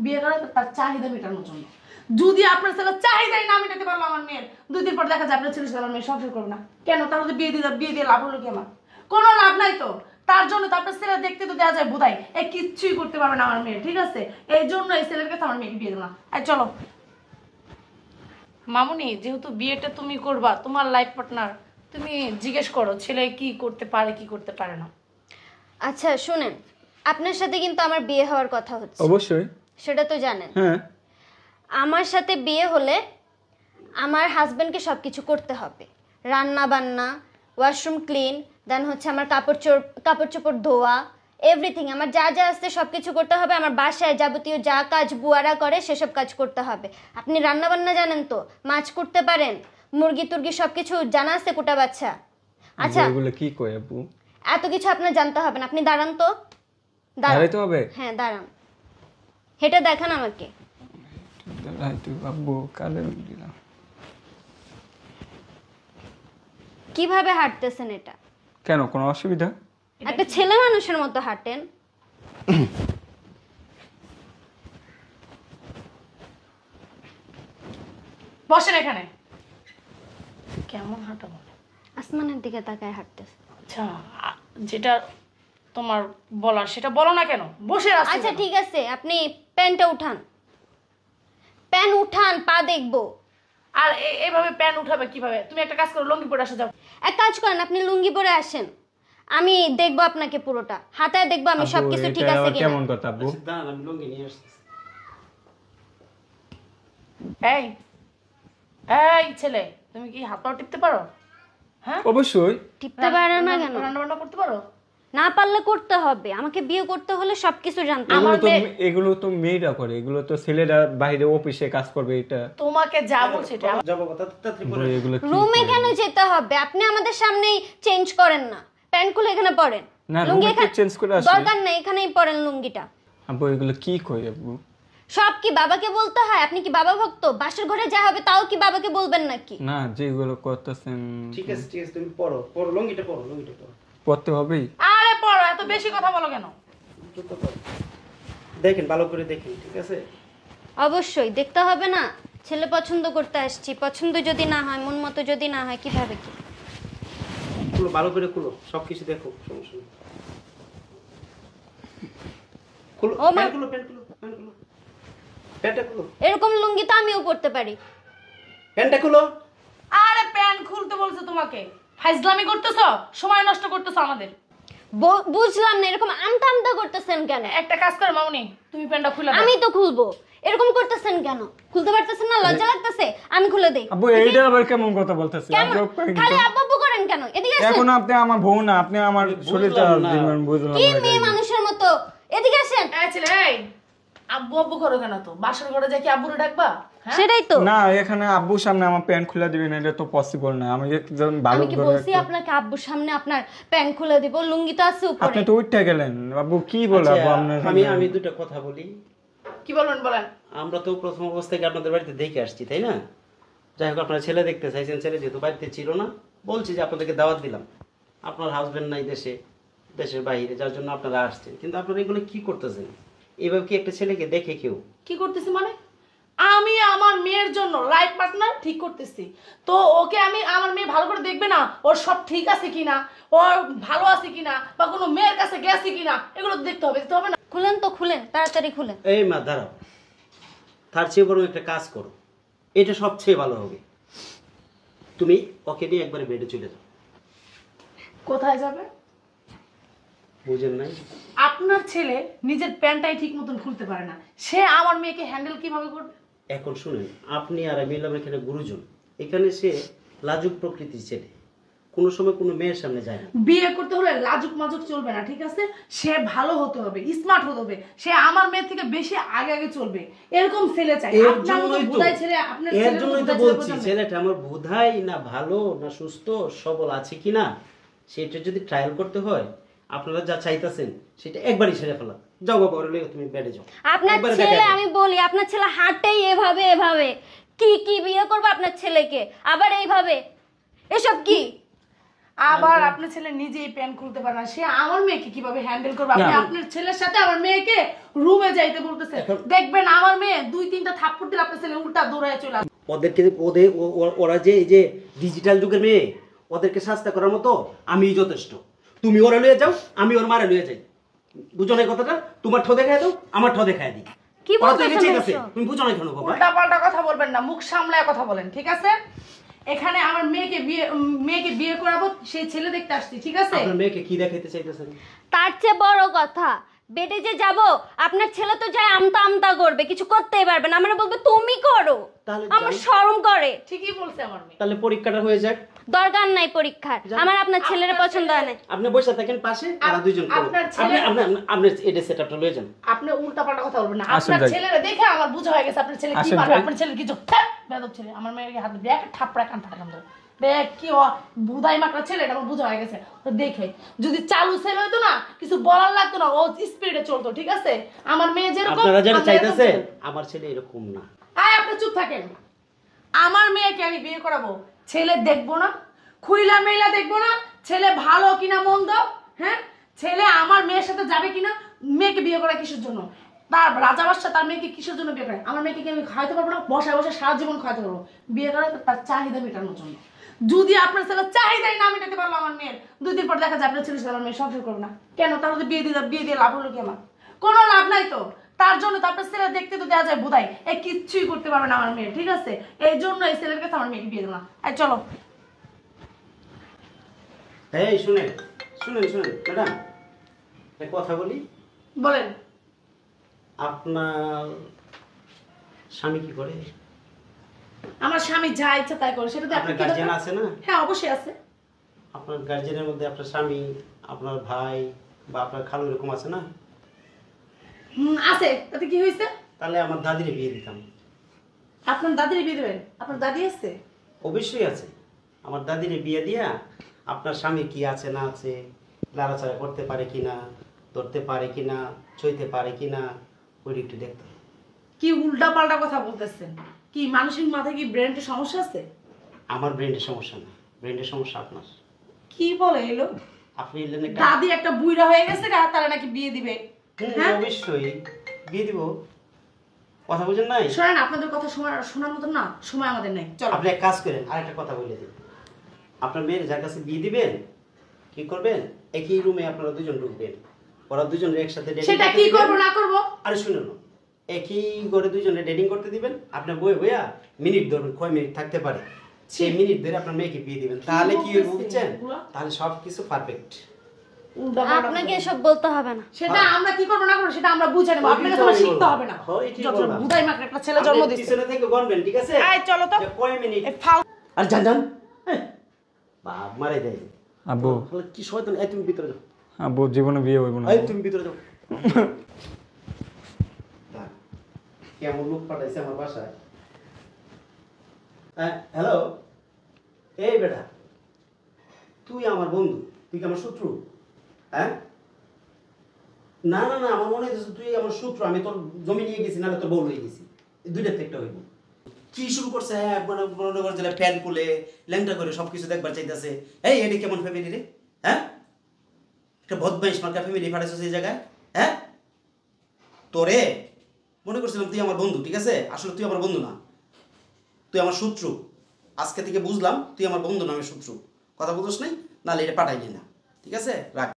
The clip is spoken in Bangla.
বিয়ে করে তার চাহিদা মেটানোর জন্য। যদি আপনার ছেলে চাহিদাই না মেটাতে পারলো আমার মেয়ের, 2 দিন পর দেখা যায় আপনার ছেলের সাথে আমার মেয়ে সংসার করবে না কেন? তাহলে বিয়ে দিয়ে লাভ হলো কি? আমার কোনো লাভ নাই তো। তার জন্য তো আপনার ছেলে দেখতে তো দেওয়া যায় বোধাই এই কিচ্ছুই করতে পারবে না আমার মেয়ে, ঠিক আছে? এই জন্য এই ছেলের কাছে আমার মেয়েকে বিয়ে দেবো না। চলো মামুনি, যেহেতু বিয়েটা তুমি করবা, তোমার লাইফ পার্টনার, তুমি জিজ্ঞেস করো ছেলে কি করতে পারে কি করতে পারে না। আচ্ছা শুনেন, আপনার সাথে কিন্তু আমার বিয়ে হওয়ার কথা হচ্ছে। অবশ্যই। সেটা তো জানেন। হ্যাঁ। আমার সাথে বিয়ে হলে আমার হাজবেন্ডকে সব কিছু করতে হবে, রান্না বান্না, ওয়াশরুম ক্লিন, দেন হচ্ছে আমার কাপড় চোপড় ধোয়া, এভরিথিং, আমার যা যা আছে সব কিছু করতে হবে। আমার বাসায় যাবতীয় যা কাজ বুয়ারা করে সেসব কাজ করতে হবে। আপনি রান্না বান্না জানেন তো? মাছ করতে পারেন, মুরগি টুরগি সব কিছু জানা আছে কোটা বাচ্চা? আচ্ছা এগুলো কি কয় আপু? এত কিছু আপনার জানতে হবে না। আপনি দাঁড়ান তো, দাঁড়াইতে হবে? হ্যাঁ দাঁড়ান, হেঁটে দেখান আমাকে। দাঁড়াইতে আব্বু কালে দিলাম। কিভাবে হাঁটতেছেন এটা? কেন, কোনো অসুবিধা? একটা ছেলে মানুষের মতো হাঁটেন। বসেন এখানে। কেমন হাঁটা বলে? আসমানের দিকে তাকায় হাঁটতেছে। আচ্ছা যেটা তোমার বলার সেটা বলো না কেন? বসে আছো। আচ্ছা ঠিক আছে, আপনি প্যান্টটা উঠান, প্যান্ট উঠান, পা দেখবো। আর এইভাবে প্যান উঠাবে কিভাবে? তুমি একটা কাজ করো, লুঙ্গি পরে আসো যাও। এক কাজ করেন, আপনি লুঙ্গি পরে আসেন, আমি দেখবো আপনাকে পুরোটা, হাতায় দেখবো আমি সবকিছু ঠিক আছে কিনা। কেমন কথা আব্বু? দাঁড়ান, আমি লুঙ্গি নিয়ে আসছি। এই এই ছেলে, তুমি কি হাত পা টিপতে পারো? হ্যাঁ অবশ্যই। টিপতে পারে না কেন? রান্না বান্না করতে পারো? না পারলে করতে হবে, আমাকে বিয়ে করতে হলে সবকিছু জানতে হবে। এগুলো তো মেয়েরা করে, এগুলো তো ছেলেরা বাইরে অফিসে কাজ করবে। এটা তোমাকে যা বলছি এটা যাবো তাড়াতাড়ি পরে। এগুলো কি রুমে করে? কেন যেতে হবে? আপনি আমাদের সামনেই চেঞ্জ করেন না, প্যান্ট খুলে এখানে পরেন। না, লুঙ্গি রুমে এখানে চেঞ্জ করে আসি। দরকার নেই, এখানেই পরেন লুঙ্গিটা। আব্বু এগুলো কি কই আব্বু? সব কি বাবাকে বলতে হয়? আপনি কি বাবা ভক্ত? বাসর ঘরে যা হবে তাও কি বাবাকে বলবেন নাকি? না, যেগুলো করতেছেন ঠিক আছে তুমি পড়ো লুঙ্গিটা পড়ো পড়তে হবেই। আরে পড়ো, এত বেশি কথা বলো কেন? জুতো পরো। দেখেন ভালো করে দেখেন, ঠিক আছে? অবশ্যই দেখতে হবে না, ছেলে পছন্দ করতে আসছি, পছন্দ যদি না হয়, মন মতো যদি না হয়, কিভাবে কি? খুলো ভালো করে, খুলো সবকিছু দেখো, সমস্যা নেই। খুলো ও মা। প্যান্টটা খুলো। এরকম লুঙ্গি তো আমিও পরতে পারি। প্যান্টটা খুলো। আরে প্যান খুলতে বলছো তোমাকে? ফাইজলামি করতেছো, সময় নষ্ট করতেছো আমাদের। বুঝলাম না, এরকম আমতা আমতা করতেছেন কেন? একটা কাজ করো মামুনি, তুমি প্যানটা খুলে দাও। আমি তো খুলবো, এরকম করতেছেন কেন? খুলতে পারতেছেন না? লজ্জা লাগতেছে? আমি খুলে দেই। আব্বু এইটা আবার কেমন কথা বলতেছে? কেমন? খালি আব্বু আব্বু করেন কেন? এদিকে আসেন। এখন আপনি আমার বউ না, আপনি আমার শরীরটা দিবেন, বুঝলাম কি না। মেয়ে মানুষের মতো? এদিকে আসেন। এই ছেলে, এই আব্বু আব্বু করো কেন? তো বাসর ঘরে যাই কি আব্বুরে ডাকবা? হ্যাঁ সেটাই তো। না, এখানে আব্বুর সামনে আমার প্যান্ট খুলে দিবেন, এটা তো পসিবল না। আমি একজন ভালো আমি কি বলছি আপনাকে আব্বুর সামনে আপনার প্যান্ট খুলে দিব? লুঙ্গি তো আছে উপরে। আপনি তো উঠতে গেলেন। আব্বু কি বলে আব্বু আপনার? আমি দুটো কথা বলি। কি বলবেন বলেন? আমরা তো প্রথম অবস্থায় আপনাদের বাড়িতে দেখে আসছি, তাই না? যাই হোক, আপনারা ছেলে দেখতে চাইছেন, ছেলে যেহেতু বাড়িতে ছিল না, বলছি যে আপনাদেরকে দাওয়াত দিলাম। আপনার হাজবেন্ড নাই দেশের বাইরে, যার জন্য আপনারা আসছেন। কিন্তু আপনারা এগুলো কি করতেছেন? এইভাবে কি একটা ছেলেকে দেখে কেউ? কি করতেছি মানে? আমি আমার মেয়ের জন্য লাইফ পার্টনার ঠিক করতেছি। তো ওকে আমি, আমার মেয়ে ভালো করে দেখবে না ওর সব ঠিক আছে কিনা, ওর ভালো আছে কিনা, বা কোনো মেয়ের কাছে গেছে কিনা, এগুলো দেখতে হবে না? খুলেন তো, খুলেন তাড়াতাড়ি খুলেন। এই মা দাঁড়াও, তার চেয়ে বরং একটা কাজ করো, এটা সবচেয়ে ভালো হবে। তুমি ওকে নিয়ে একবারে বেডে চলে যাও। কোথায় যাবে? বুঝেন নাই? আপনার ছেলে নিজের প্যান্টটাই ঠিক মতন খুলতে পারে না, সে আমার মেয়েকে হ্যান্ডেল কিভাবে করবে? এখন শুনেন, আপনি আর আমি হলাম এখানে গুরুজন। এখানে সে লাজুক প্রকৃতির ছেলে, কোনো সময় কোনো মেয়ের সামনে যায় না। বিয়ে করতে হলে লাজুক মাজুক চলবে না, ঠিক আছে? সে ভালো হতে হবে, স্মার্ট হতে হবে, সে আমার মেয়ের থেকে বেশি আগে আগে চলবে, এরকম ছেলে চাই। এর আপনার মতো বুধাই ছেলে, আপনার এর ছেলের জন্যই মতো তো বুধাই ছেলে বলছি, পছন্দ। ছেলেটা আমার বুধাই না ভালো না সুস্থ সবল আছে কিনা সেটা যদি ট্রায়াল করতে হয়, আপনারা যা চাইতেছেন সেটা একবারই সেরে ফেলা। যাও বাবা, ওরে লইয়া তুমি বেডে যাও। আপনার একবারে ছেলে, দেখা আমি বলি আপনার ছেলে হাঁটেই এভাবে এভাবে, কি কি বিয়ে করবো আপনার ছেলেকে আবার এইভাবে? এসব কি? আবার আপনার ছেলে নিজেই প্যান খুলতে পারে না, সে আমার মেয়েকে কিভাবে হ্যান্ডেল করবে? আপনি আপনার ছেলের সাথে আমার মেয়েকে রুমে যাইতে বলতেছে, দেখবেন আমার মেয়ে 2-3টা থাপ্পড় দিলে আপনার ছেলে উল্টা দৌড়ায় চলে আসবে। ওরা যে এই যে ডিজিটাল যুগের মেয়ে, ওদেরকে শাস্তি করার মতো আমিই যথেষ্ট। তুমি ওরা লয়ে যাও, আমি ওর মারে লয়ে যাই, বুঝো না কথাটা? তোমার ঠো দেখায় দাও, আমার ঠো দেখায় দিই। কি বলতেছেন এসব? তুমি বুঝো না কেন বাবা? উল্টা পাল্টা কথা বলবেন না, মুখ সামলায় কথা বলেন, ঠিক আছে? এখানে আমার মেয়েকে বিয়ে করাবো, সেই ছেলে দেখতে আসছি, ঠিক আছে? আপনার মেয়েকে কি দেখাইতে চাইতেছেন? তার চেয়ে বড় কথা, বেডে যে যাব, আপনার ছেলে তো যায় আমতা আমতা করবে, কিছু করতেই পারবে না, আমরা বলবো তুমি করো, তাহলে আমার শরম করে। ঠিকই বলছে আমার মেয়ে। তাহলে পরীক্ষাটা হয়ে যাক। দরকার নাই পরীক্ষার, আমার আপনার ছেলের পছন্দ হয় না। আপনি বসে থাকেন পাশে, আর দুইজন করো। আপনার আপনি ছেলে- আপনি এটা সেটআপটা লয়ে যান। আপনি উল্টা পাল্টা কথা বলবেন না। আসুন আপনার যাই। ছেলেরা দেখে আমার বুঝা হয়ে গেছে আপনার ছেলে কি আসুন পারবে। যাই। আপনার ছেলে কিছু বেদব ছেলে, আমার মেয়েকে হাতে দেখ থাপড়া কান ফাটা কান ধরে দেখ কি বুধাই মাকড়া ছেলে, এটা আমার বুঝা হয়ে গেছে। তো দেখে যদি চালু ছেলে হইতো না, কিছু বলার লাগতো না, ও স্পিডে চলতো, ঠিক আছে? আমার মেয়ে যেরকম, আপনারা যারা আমরা চাইতেছেন, এরকম। আমার ছেলে এরকম না। আয় আপনি চুপ থাকেন। আমার মেয়েকে আমি বিয়ে করাবো, ছেলে দেখবো না, খুইলা মেলা দেখবো না, ছেলে ভালো কিনা মন্দ, হ্যাঁ? ছেলে আমার মেয়ের সাথে যাবে কিনা, মেয়েকে বিয়ে করা কিসের জন্য? তার রাজা বাদশা তার মেয়েকে কিসের জন্য বিয়ে করে? আমার মেয়েকে কি আমি খাওয়াতে পারবো না? বসায় বসে সারা জীবন খাওয়াতে পারবো? বিয়ে করে তার চাহিদা মেটানোর জন্য। যদি আপনার ছেলে চাহিদাই না মেটাতে পারলো আমার মেয়ের, 2 দিন পর দেখা যায় আপনার ছেলের সাথে আমার মেয়ে সংসার করবে না, কেন? তাহলে বিয়ে দিয়ে লাভ হলো কি আমার? কোনো লাভ নাই তো। তার জন্য তো আপনার ছেলে দেখতে তো দেওয়া যায় বোধাই, এই কিচ্ছুই করতে পারবে না আমার মেয়ে, ঠিক আছে? এই জন্য এই ছেলের কাছে আমার মেয়েকে বিয়ে দেবো না। এই চলো। এই শুনেন শুনেন শুনেন ম্যাডাম, একটা কথা বলি। বলেন। আপনার স্বামী কি করে? আমার স্বামী যা ইচ্ছা তাই করে, সেটা তো আপনি আপনার কি গার্জিয়ান দরকার? আছে না? হ্যাঁ অবশ্যই আছে। আপনার গার্জিয়ানের মধ্যে আপনার স্বামী, আপনার ভাই বা আপনার খালু এরকম আছে না? আছে, তাতে কি হয়েছে? তাহলে আমার দাদিরে বিয়ে দিতাম। আপনার দাদির বিয়ে দেবেন? আপনার দাদি আছে? অবশ্যই আছে। আমার দাদিরে বিয়ে দিয়া আপনার স্বামী কি আছে না আছে, নাড়াচাড়া করতে পারে কিনা, ধরতে পারে কিনা, ছইতে পারে কিনা, ওইটা একটু দেখতাম। কি উল্টা পাল্টা কথা বলতেছেন? কি মানসিক মাথায় কি ব্রেনের সমস্যা আছে? আমার ব্রেনের সমস্যা না, ব্রেনের সমস্যা আপনার। কি বলে এলো? আপনি এলেন একটা। দাদি একটা বুইড়া হয়ে গেছে গা, তারা নাকি বিয়ে দিবে? হ্যাঁ অবশ্যই বিয়ে দিব, কথা বুঝেন নাই? শোনেন, আপনাদের কথা শোনার মতন না সময় আমাদের নেই, চলো। আপনি এক কাজ করেন, আরেকটা কথা বলে দিন। আপনার মেয়ের যার কাছে বিয়ে দিবেন, কি করবেন, একই রুমে আপনারা দুজন ঢুকবেন, ওরা দুজন একসাথে dating সেটা করতে কি দিবেন। করবো না করবো? আরে শুনুন, একই ঘরে দুজনে ডেটিং করতে দিবেন, আপনার বইয়া মিনিট ধরুন, কয় মিনিট থাকতে পারে, সেই মিনিট ধরে আপনার মেয়েকে বিয়ে দিবেন। তাহলে কি হবে বুঝছেন? তাহলে সবকিছু পারফেক্ট। উল্টা পাল্টা আপনাকে কথা। এসব বলতে হবে না। সেটা আমরা কি করবো না করবো সেটা আমরা বুঝে নেবো, আপনাকে তোমার শিখতে হবে না। যত বুধাই মাকে একটা ছেলে জন্ম আপনি দিচ্ছে। পিছনে থেকে গণবেন, ঠিক আছে? আয় চলো তো। যে কয় মিনিট। এ ফাউ আর জান জান, বাপ মারাই দেয়। আব্বু তাহলে কি শয়তান, এই তুমি ভিতরে যাও, আব্বু জীবনে বিয়ে হইব না। এই তুমি ভিতরে যাও। কেমন লোক পাঠাইছে আমার বাসায়। হ্যালো, এই বেটা, তুই আমার বন্ধু, তুই কি আমার শত্রু? হ্যাঁ, না না না, আমার মনে হচ্ছে তুই আমার শত্রু। আমি তোর জমি নিয়ে গেছি, নাহলে তোর বউ নিয়ে গেছি, এই দুইটার থেকে একটা হইব। কি শুরু করছে? হ্যাঁ, মনে করছে প্যান খুলে ল্যাংটা করে সবকিছু দেখবার চাইতেছে। এই এটা কেমন ফ্যামিলি রে? হ্যাঁ, একটা বদমাইশ মার্কা ফ্যামিলি পাঠাইছো সেই জায়গায়। হ্যাঁ, তোরে মনে করছিলাম তুই আমার বন্ধু, ঠিক আছে? আসলে তুই আমার বন্ধু না, তুই আমার শত্রু। আজকে থেকে বুঝলাম তুই আমার বন্ধু না, আমি শত্রু। কথা বুঝোস নাই? নাহলে এটা পাঠাইলি না, ঠিক আছে? রাখ।